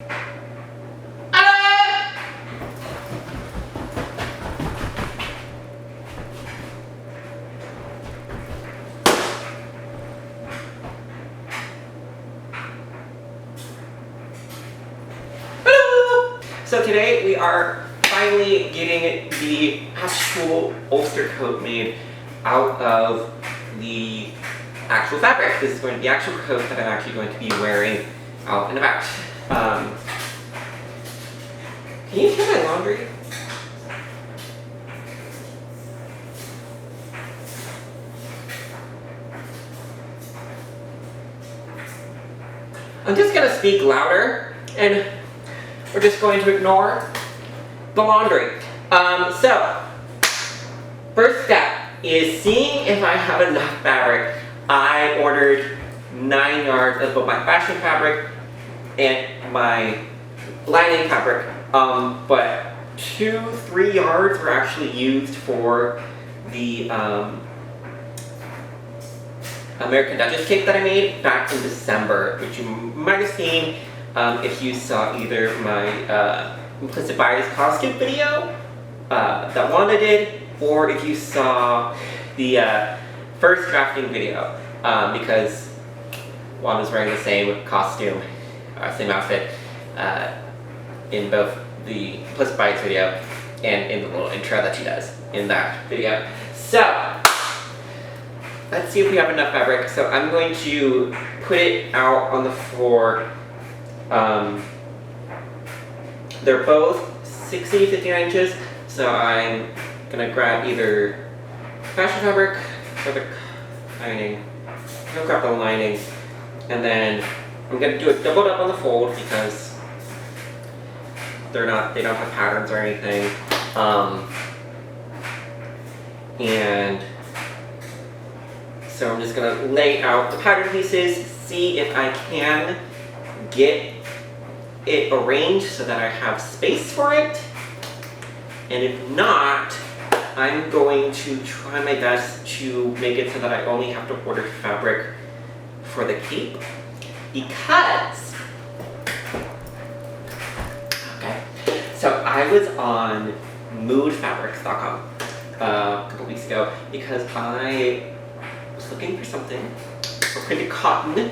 So today we are finally getting the actual Ulster coat made out of the actual fabric. This is going to be the actual coat that I'm actually going to be wearing out and about. Can you hear my laundry? I'm just going to speak louder and we're just going to ignore the laundry. So, first step is seeing if I have enough fabric. I ordered 9 yards of both my fashion fabric and my lining fabric, but 2-3 yards were actually used for the American Duchess cake that I made back in December, which you might have seen if you saw either my implicit bias costume video that Wanda did, or if you saw the first drafting video, because Wanda's wearing the same costume, same outfit, in both the implicit bias video and in the little intro that she does in that video. So, let's see if we have enough fabric. So I'm going to put it out on the floor. They're both 60-59 inches, so I'm gonna grab either fashion fabric or the lining. I'm gonna grab the lining, and then I'm gonna do it doubled up on the fold because they don't have patterns or anything. And so I'm just gonna lay out the pattern pieces, see if I can get it arranged so that I have space for it. And if not, I'm going to try my best to make it so that I only have to order fabric for the cape. Because, okay, so I was on moodfabrics.com a couple weeks ago because I was looking for something for printed cotton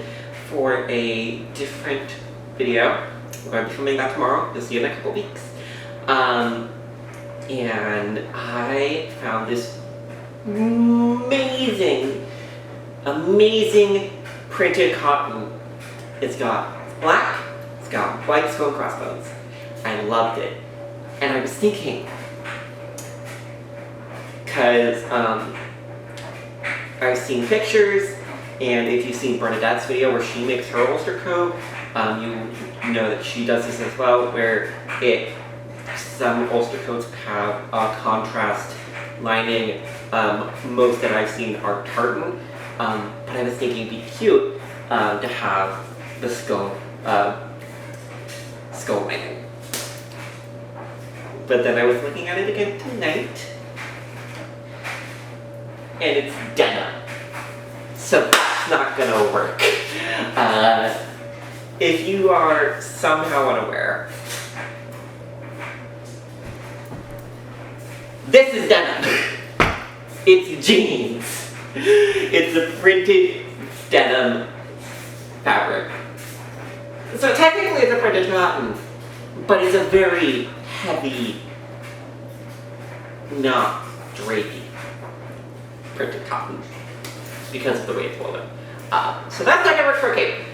for a different video. We're going to be filming that tomorrow. You'll see it in a couple weeks. And I found this amazing printed cotton. It's got black, it's got white skull and crossbones. I loved it. And I was thinking, because I've seen pictures, and if you've seen Bernadette's video where she makes her Ulster coat, you know that she does this as well, where some Ulster coats have a contrast lining. Most that I've seen are tartan, but I was thinking it'd be cute to have the skull lining. But then I was looking at it again tonight, and it's denim. So that's not gonna work. If you are somehow unaware, this is denim. It's jeans. It's a printed denim fabric. So technically it's a printed cotton, but it's a very heavy, not drapey printed cotton because of the way it's woven. So that's not gonna work for a cape.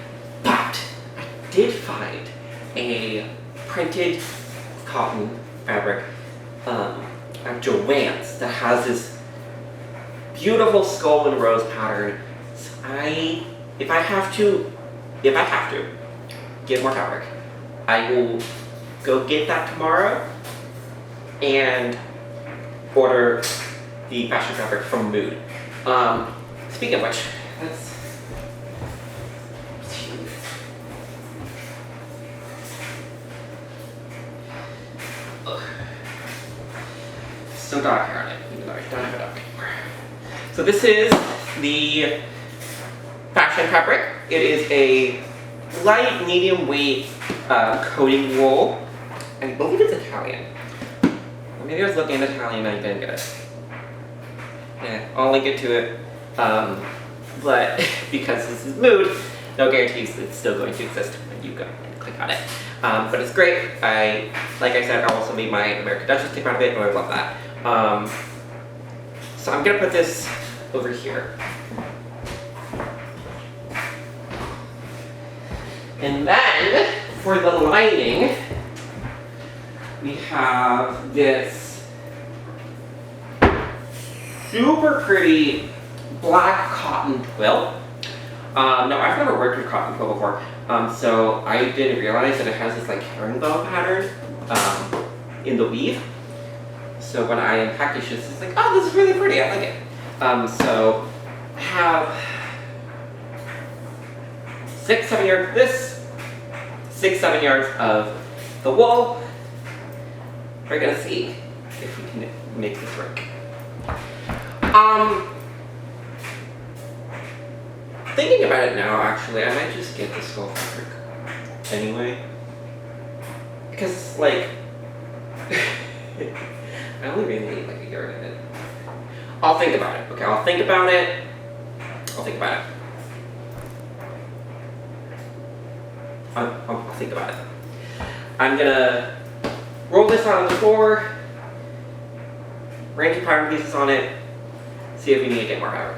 But I did find a printed cotton fabric at Joann's that has this beautiful skull and rose pattern. So if I have to get more fabric, I will go get that tomorrow and order the fashion fabric from Mood. Speaking of which, so dark here on it, even though I don't have it up anymore. So this is the fashion fabric. It is a light medium weight coating wool. I believe it's Italian. Maybe I was looking at Italian and I didn't get it. Yeah, I'll link it to it. But because this is mood, no guarantees it's still going to exist when you go and click on it. But it's great. Like I said, I also made my American Duchess stick out of it, and I love that. So I'm gonna put this over here. And then, for the lining, we have this super pretty black cotton quilt. No, I've never worked with cotton quilt before, so I didn't realize that it has this like herringbone pattern in the weave. So when I unpacked it, it's like, oh, this is really pretty, I like it. So I have 6-7 yards of this, 6-7 yards of the wool. We're gonna see if we can make this work. Thinking about it now, actually, I might just get this whole fabric anyway. Because, like, I only really need like a yard of it. I'll think about it, okay? I'll think about it. I'll think about it. I'll think about it. I'm gonna roll this out on the floor, rank your pattern pieces on it, see if we need to get more fabric.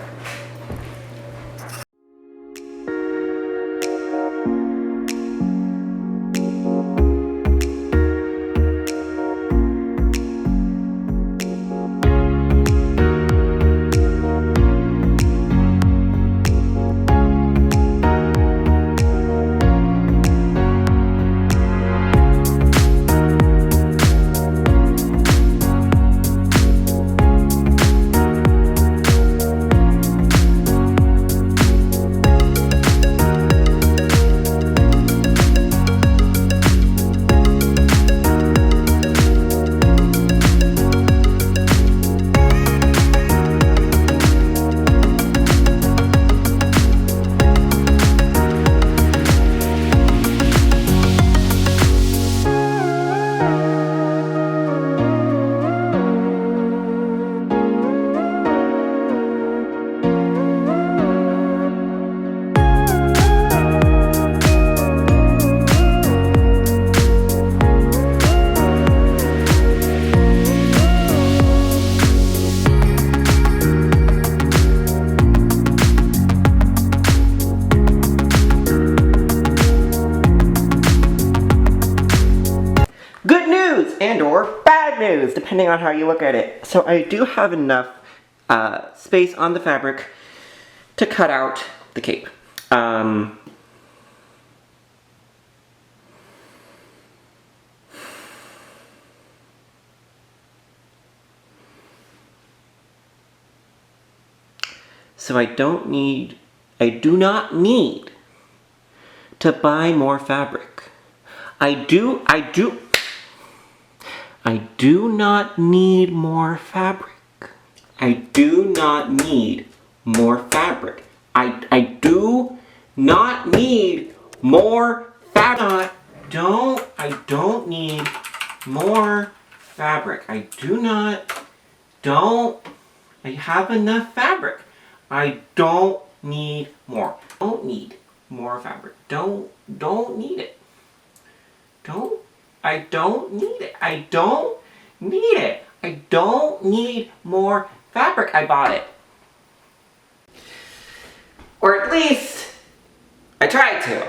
And or bad news, depending on how you look at it. So I do have enough space on the fabric to cut out the cape. So I do not need to buy more fabric. I do not need more fabric. I do not need more fabric. I do not need more fabric. I don't need more fabric. I have enough fabric. I don't need more. Don't need more fabric. Don't need it. I don't need it. I don't need it. I don't need more fabric. I bought it. Or at least, I tried to.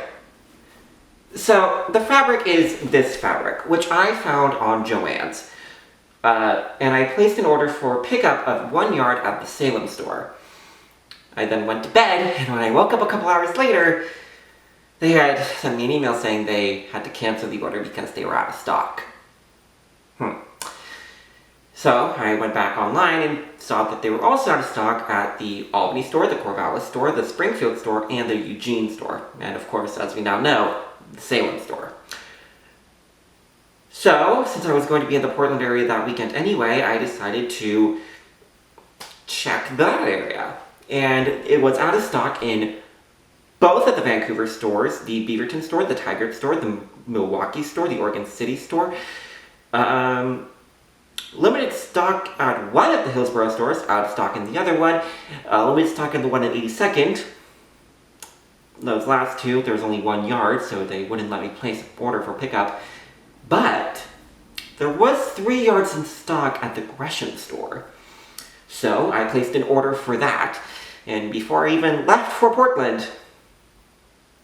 So, the fabric is this fabric, which I found on Joann's. And I placed an order for pickup of 1 yard at the Salem store. I then went to bed, and when I woke up a couple hours later, they had sent me an email saying they had to cancel the order because they were out of stock. So I went back online and saw that they were also out of stock at the Albany store, the Corvallis store, the Springfield store, and the Eugene store. And of course, as we now know, the Salem store. So, since I was going to be in the Portland area that weekend anyway, I decided to check that area. And it was out of stock in both at the Vancouver stores, the Beaverton store, the Tigard store, the Milwaukee store, the Oregon City store. Limited stock at one of the Hillsborough stores, out of stock in the other one. Limited stock in the one at 82nd. Those last two, there was only 1 yard, so they wouldn't let me place an order for pickup. But there was 3 yards in stock at the Gresham store. So I placed an order for that. And before I even left for Portland,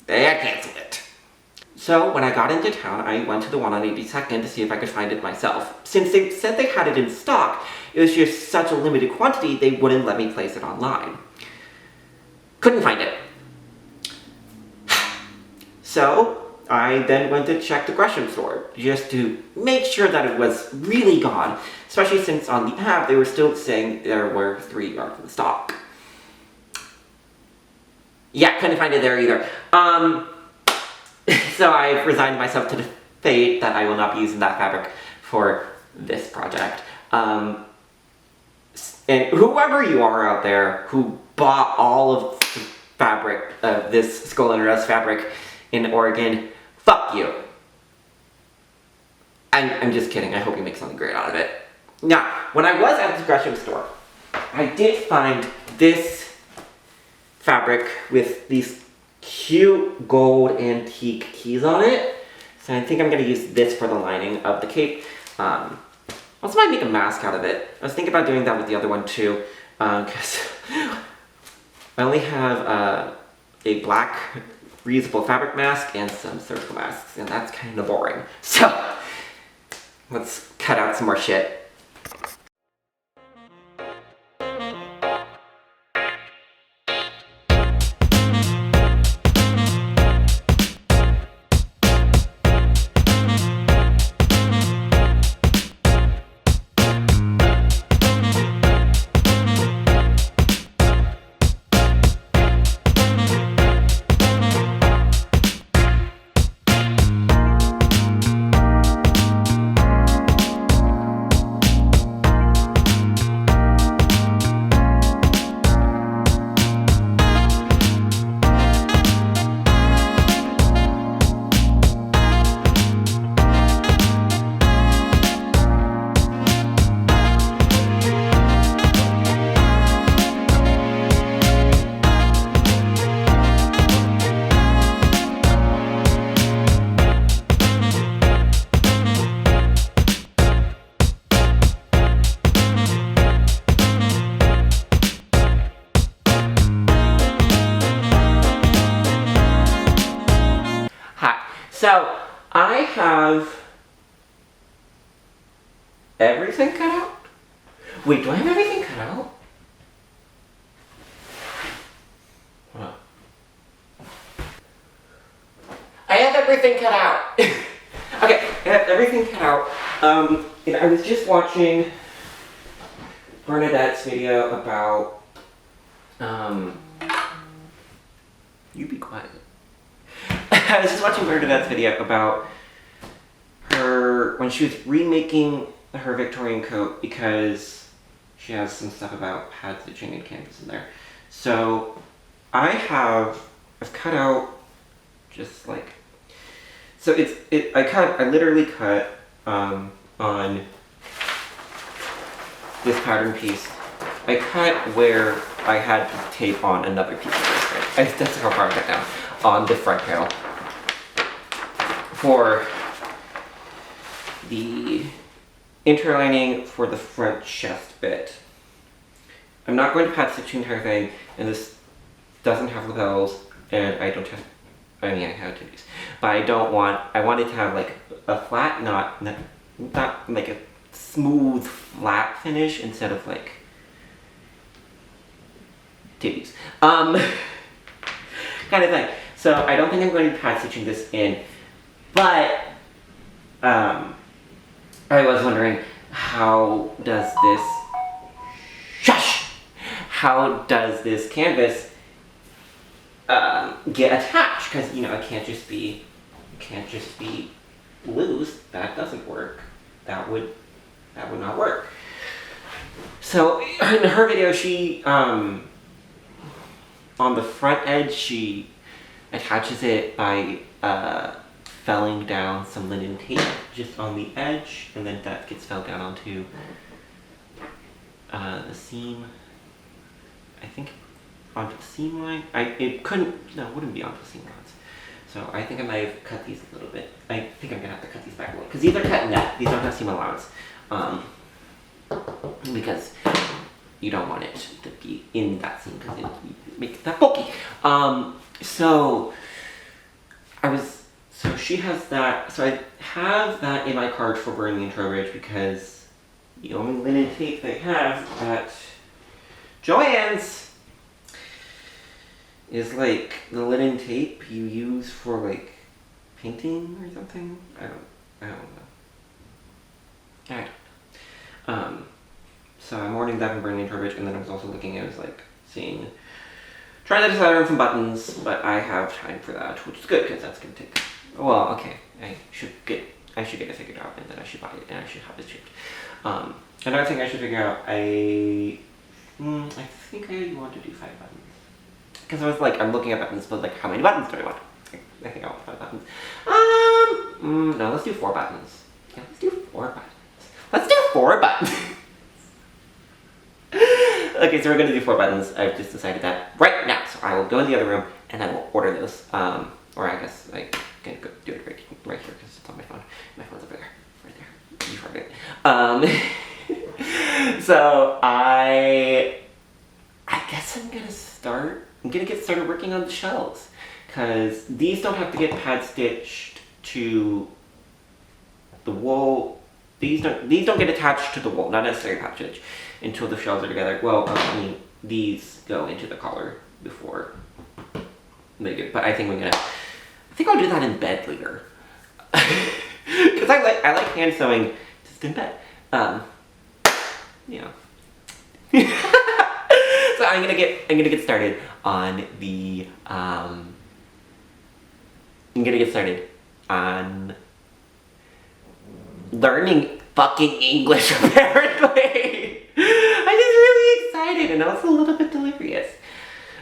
they had canceled it. So when I got into town, I went to the one on 82nd to see if I could find it myself. Since they said they had it in stock, it was just such a limited quantity, they wouldn't let me place it online. Couldn't find it. So I then went to check the Gresham store, just to make sure that it was really gone, especially since on the app they were still saying there were 3 yards in stock. Yeah, couldn't find it there either. So I resigned myself to the fate that I will not be using that fabric for this project. And whoever you are out there who bought all of the fabric, this Skull and Rust fabric in Oregon, fuck you. I'm just kidding. I hope you make something great out of it. Now, when I was at the Gresham store, I did find this fabric with these cute gold antique keys on it. So I think I'm going to use this for the lining of the cape. Also might make a mask out of it. I was thinking about doing that with the other one too, because I only have a black reusable fabric mask and some surgical masks, and that's kind of boring. So let's cut out some more shit. So, I have everything cut out? Wait, do I have everything cut out? Huh. I have everything cut out! Okay, I have everything cut out. And I was just watching Bernadette's video about, you be quiet. I was just watching Bernadette's video about her, when she was remaking her Victorian coat, because she has some stuff about pad stitching and canvas in there. So I've cut out just like, so I literally cut on this pattern piece. I cut where I had to tape on another piece of this. That's how far I cut down on the front panel for the interlining for the front chest bit. I'm not going to pad stitch the entire thing, and this doesn't have lapels, and I don't have, I mean I have titties, but I wanted to have like a flat, not like a smooth flat finish instead of like titties. Kind of thing. So I don't think I'm going to be pad stitching this in, but I was wondering, how does this canvas get attached? Because you know it can't just be loose. That doesn't work. That would not work. So in her video, she on the front edge, she attaches it by felling down some linen tape just on the edge, and then that gets felled down onto the seam. I think onto the seam line. It wouldn't be onto the seam lines. So I think I might have cut these a little bit. I think I'm gonna have to cut these back a little because these are cut net. These don't have seam allowance. Because you don't want it to be in that seam because it makes that bulky. So she has that. So I have that in my cart for burning in Trowbridge because the only linen tape they have at Joann's is like the linen tape you use for like painting or something. I don't know. So I'm ordering that from Burning Trowbridge, and then I was also looking at trying to decide on some buttons, but I have time for that, which is good because that's gonna take. Well, okay, I should get it figured out, and then I should buy it, and I should have it shipped. Another thing I should figure out, I think I want to do 5 buttons. Because I was like, I'm looking at buttons, but like, how many buttons do I want? I think I want 5 buttons. No, let's do 4 buttons. Yeah, let's do 4 buttons. Let's do 4 buttons. Okay, so we're gonna do 4 buttons. I've just decided that right now. So I will go in the other room and I will order those. Or I guess I can go do it right here because it's on my phone. My phone's over there, right there. You heard it. So I guess I'm gonna get started working on the shells because these don't have to get pad stitched to the wool. These don't get attached to the wool, not necessarily pad stitch, until the shells are together. Well, these go into the collar before they get. But I think I'll do that in bed later because I like hand sewing just in bed. So I'm gonna get started on the I'm gonna get started on learning fucking English apparently. I'm just really excited and also a little bit delirious.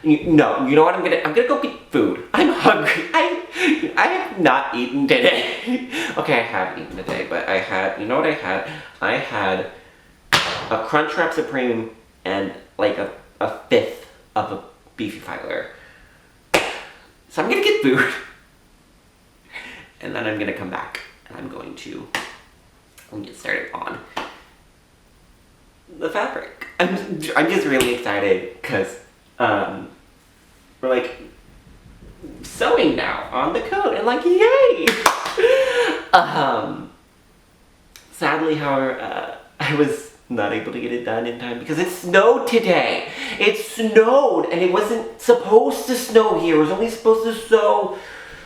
You know what I'm gonna go get food. I'm hungry. I have not eaten today. Okay, I have eaten today, but I had, you know what I had? I had a Crunchwrap Supreme and like a fifth of a beefy filer. So I'm gonna get food. And then I'm gonna come back and I'm going to get started on the fabric. I'm just really excited because we're like sewing now on the coat and like yay! Sadly, however, I was not able to get it done in time because it snowed today. It snowed and it wasn't supposed to snow here. It was only supposed to snow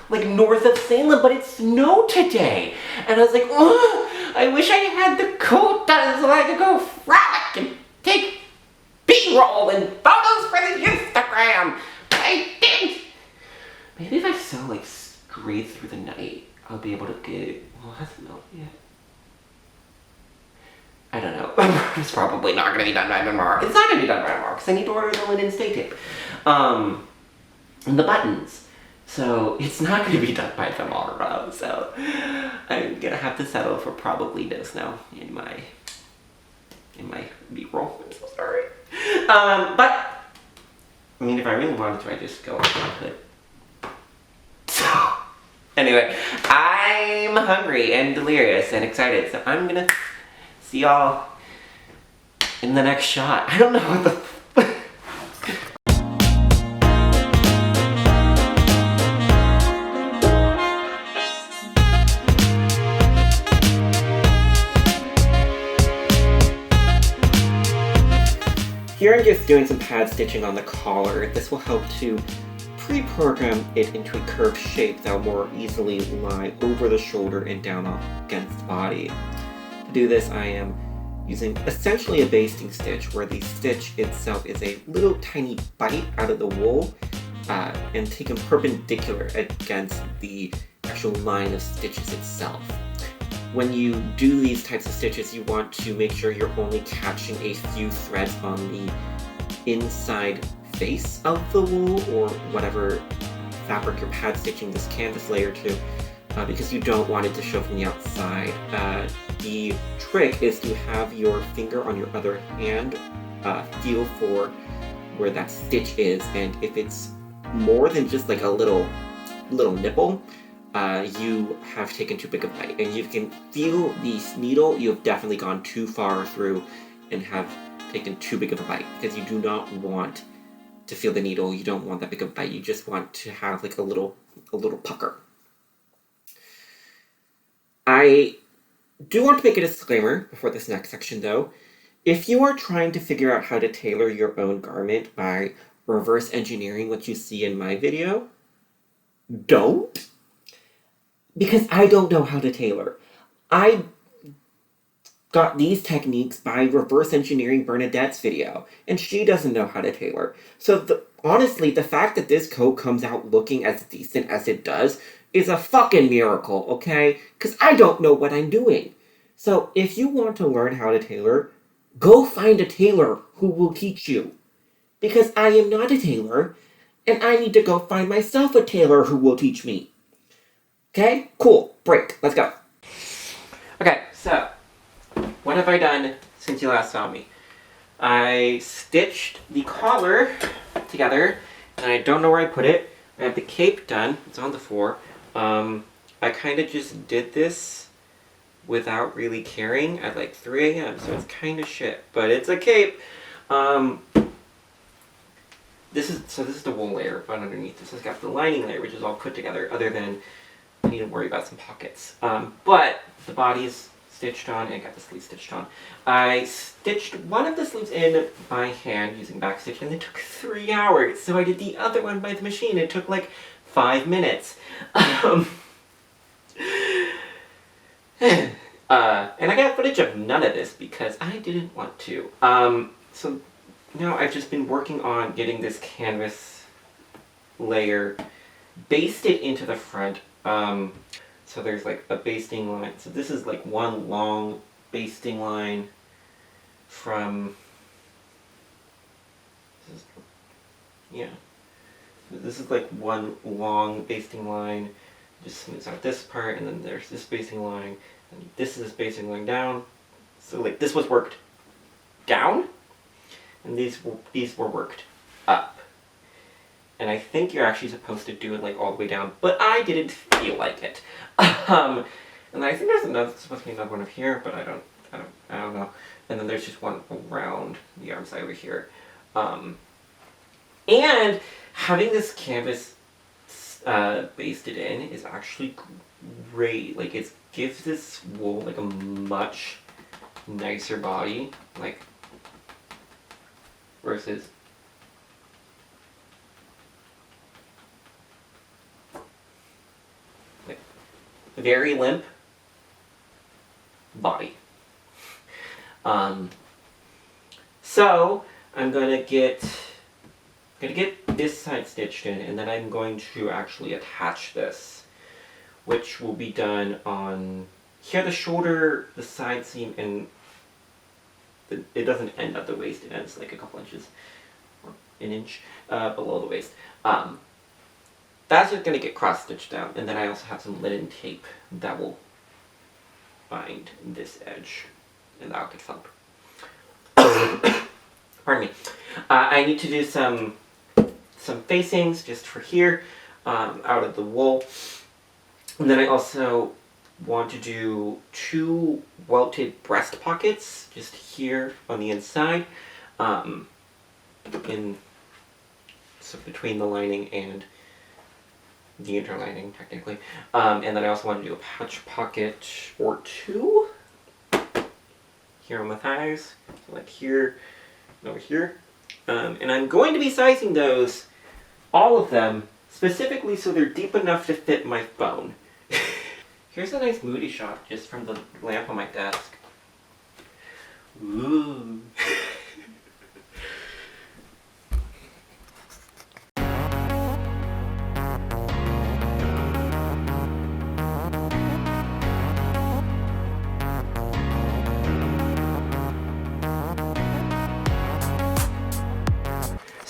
like north of Salem, but it snowed today. And I was like, ugh, I wish I had the coat done so I could go frolic and take B-roll and photos for the Instagram. But I didn't. Maybe if I sew like straight through the night, I'll be able to get it. Well, it hasn't melted yet. I don't know. It's probably not going to be done by tomorrow. It's not going to be done by tomorrow because I need to order the linen stay tape. And the buttons. So it's not going to be done by tomorrow. So I'm going to have to settle for probably no snow in my B-roll. I'm so sorry. But I mean, if I really wanted to, I just go on my hood. So anyway, I'm hungry and delirious and excited. So I'm going to see y'all in the next shot. I don't know what the Here I'm just doing some pad stitching on the collar. This will help to pre-program it into a curved shape that will more easily lie over the shoulder and down against the body. To do this, I am using essentially a basting stitch where the stitch itself is a little tiny bite out of the wool and taken perpendicular against the actual line of stitches itself. When you do these types of stitches, you want to make sure you're only catching a few threads on the inside face of the wool or whatever fabric you're pad stitching this canvas layer to, because you don't want it to show from the outside. The trick is to have your finger on your other hand feel for where that stitch is, and if it's more than just like a little nipple, you have taken too big a bite, and you can feel the needle. You have definitely gone too far through and have taken too big of a bite, because you do not want to feel the needle. You don't want that big of a bite. You just want to have like a little pucker. I do want to make a disclaimer before this next section, though. If you are trying to figure out how to tailor your own garment by reverse engineering what you see in my video, don't. Because I don't know how to tailor. I got these techniques by reverse engineering Bernadette's video, and she doesn't know how to tailor. So honestly, the fact that this coat comes out looking as decent as it does is a fucking miracle, okay? Because I don't know what I'm doing. So if you want to learn how to tailor, go find a tailor who will teach you. Because I am not a tailor, and I need to go find myself a tailor who will teach me. Okay? Cool. Break. Let's go. Okay, so what have I done since you last saw me? I stitched the collar together, and I don't know where I put it. I have the cape done. It's on the floor. I kind of just did this without really caring at like 3 a.m., so it's kind of shit, but it's a cape. This is the wool layer, but underneath this has got the lining layer, which is all put together, other than I need to worry about some pockets. But the body is stitched on, and I got the sleeve stitched on. I stitched one of the sleeves in by hand using backstitch, and it took 3 hours. So I did the other one by the machine. It took like 5 minutes. And I got footage of none of this because I didn't want to. So now I've just been working on getting this canvas layer basted into the front. So there's like a basting line. So this is like one long basting line from, this is like one long basting line. Just smooths out this part, and then there's this basting line, and this is basting line down. So like this was worked down, and these were worked up. And I think you're actually supposed to do it like all the way down, but I didn't feel like it. And I think there's supposed to be another one up here, but I don't know. And then there's just one around the arm side over here. And having this canvas basted in is actually great. Like it gives this wool like a much nicer body, like versus like very limp body. So I'm gonna get this side stitched in, and then I'm going to actually attach this, which will be done on here, the shoulder, the side seam, and it doesn't end at the waist. It ends like a couple inches, or an inch below the waist. That's just going to get cross stitched down, and then I also have some linen tape that will bind this edge, and that'll get fun. Pardon me. I need to do some facings just for here, out of the wool. And then I also want to do 2 welted breast pockets just here on the inside, so between the lining and the interlining technically. And then I also want to do a patch pocket or 2 here on the thighs, so like here and over here. And I'm going to be sizing those, all of them, specifically so they're deep enough to fit my phone. Here's a nice moody shot just from the lamp on my desk. Ooh.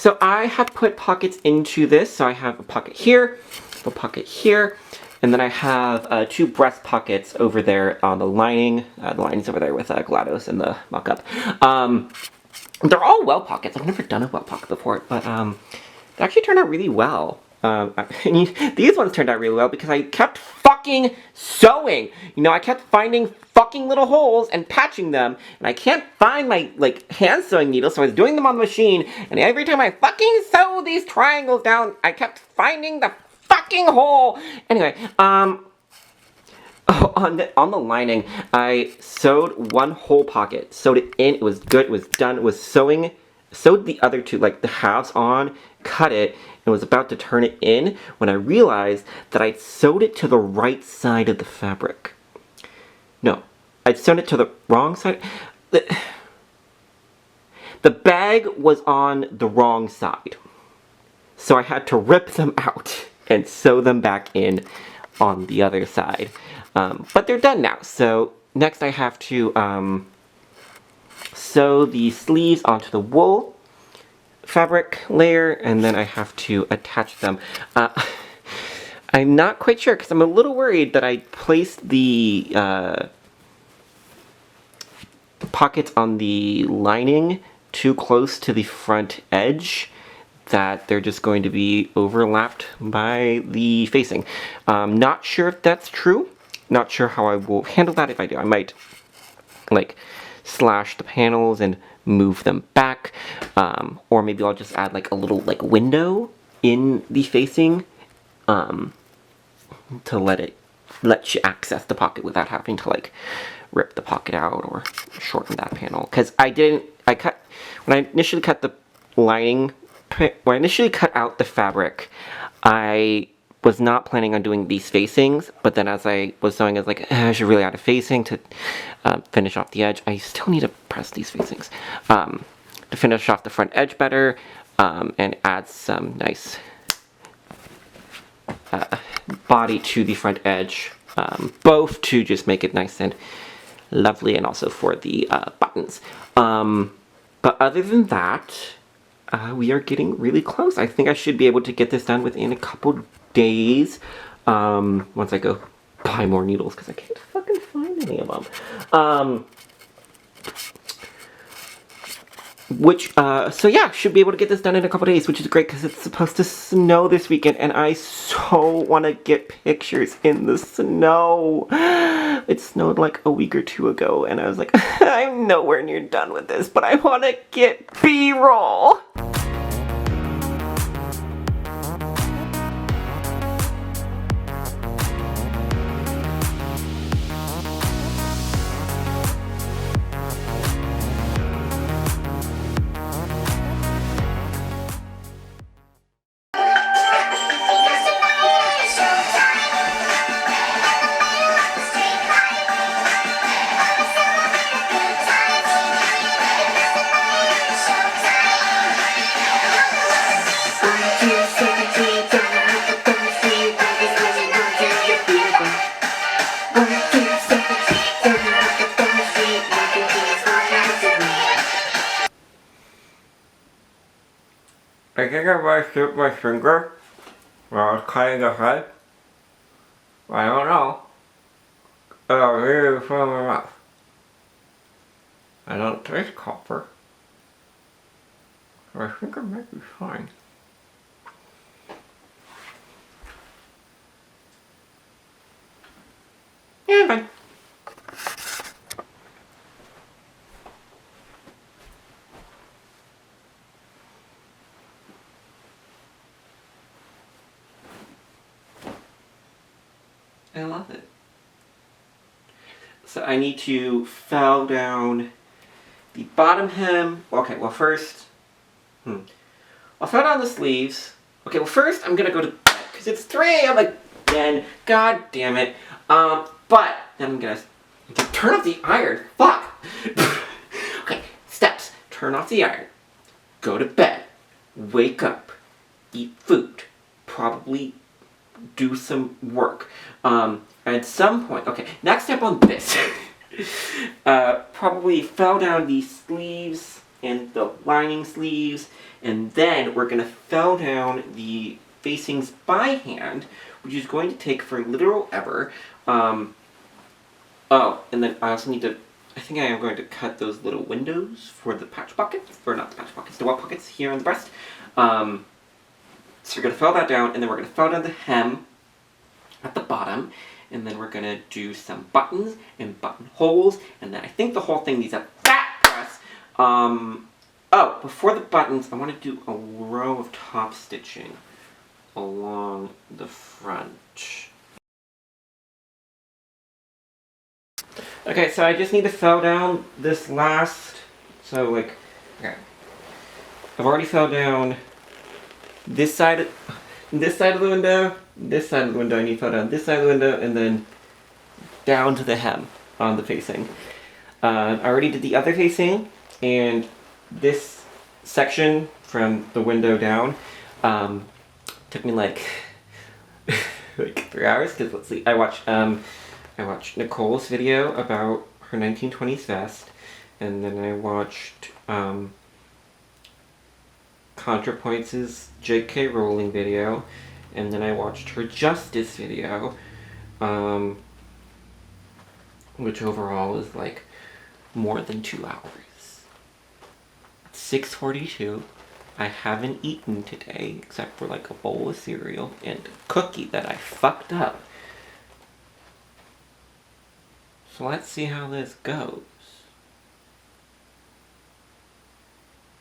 So I have put pockets into this. So I have a pocket here, a pocket here, and then I have 2 breast pockets over there on the lining. The lining's over there with GLaDOS and the mock-up. They're all well pockets. I've never done a well pocket before, but they actually turned out really well. These ones turned out really well because I kept fucking sewing. You know, I kept finding fucking little holes and patching them, and I can't find my, like, hand sewing needles, so I was doing them on the machine, and every time I fucking sew these triangles down, I kept finding the fucking hole. Anyway, on the lining, I sewed one whole pocket, sewed it in, it was good, it was done, it was sewing, sewed the other 2, like, the halves on, cut it, and was about to turn it in when I realized that I'd sewed it to the right side of the fabric. No, I'd sewn it to the wrong side. The bag was on the wrong side. So I had to rip them out and sew them back in on the other side. But they're done now. So next I have to sew the sleeves onto the wool fabric layer, and then I have to attach them. I'm not quite sure because I'm a little worried that I placed the pockets on the lining too close to the front edge, that they're just going to be overlapped by the facing. Not sure if that's true. Not sure how I will handle that. If I do, I might like slash the panels and move them back, or maybe I'll just add like a little like window in the facing to let you access the pocket without having to like rip the pocket out or shorten that panel. Because when I initially cut the lining, when I initially cut out the fabric, I was not planning on doing these facings, but then as I was sewing, I was like, I should really add a facing to finish off the edge. I still need to press these facings to finish off the front edge better, and add some nice body to the front edge, both to just make it nice and lovely, and also for the buttons. But other than that, we are getting really close. I think I should be able to get this done within a couple days, once I go buy more needles, because I can't fucking find any of them. So yeah, should be able to get this done in a couple days, which is great because it's supposed to snow this weekend, and I so want to get pictures in the snow. It snowed like a week or 2 ago, and I was like, I'm nowhere near done with this, but I want to get B-roll. I think I might slip my finger while I was cutting the head. I don't know. It'll really fill my mouth. I don't taste copper. So I think I might be fine. Yeah, I'm fine. I love it. So I need to file down the bottom hem. Okay, well first, I'll file down the sleeves. Okay, well first I'm gonna go to bed because it's 3 a.m. again. God damn it. But then I'm gonna turn off the iron. Fuck. Okay, steps. Turn off the iron. Go to bed. Wake up. Eat food. Probably do some work. At some point, okay, next step on this. Probably file down the sleeves and the lining sleeves, and then we're gonna fell down the facings by hand, which is going to take for literal ever. Oh, and then I also need to, I think I am going to cut those little windows for the patch pockets, or not the patch pockets, the welt pockets here on the breast. So we're going to fell that down, and then we're going to fell down the hem at the bottom, and then we're going to do some buttons and buttonholes, and then I think the whole thing needs a back press. Oh, before the buttons, I want to do a row of top stitching along the front. Okay, so I just need to fell down this last, so like, okay. I've already fell down this side of the window, this side of the window, I need to fell down this side of the window, and then down to the hem on the facing. I already did the other facing, and this section from the window down took me like, like 3 hours, because let's see, I watched Nicole's video about her 1920s vest, and then I watched ContraPoints' J.K. Rowling video, and then I watched her Justice video, which overall is like more than 2 hours. It's 6:42. I haven't eaten today except for like a bowl of cereal and a cookie that I fucked up. So let's see how this goes.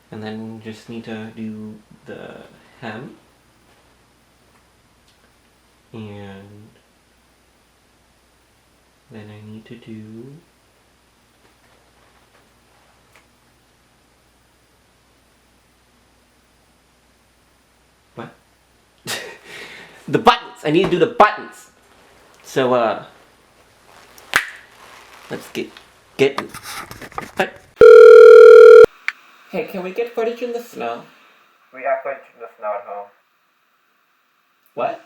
And then just need to do the hem. And then I need to do what? The buttons! I need to do the buttons! So let's get but hey, can we get footage in the snow? We have footage in the snow at home. What?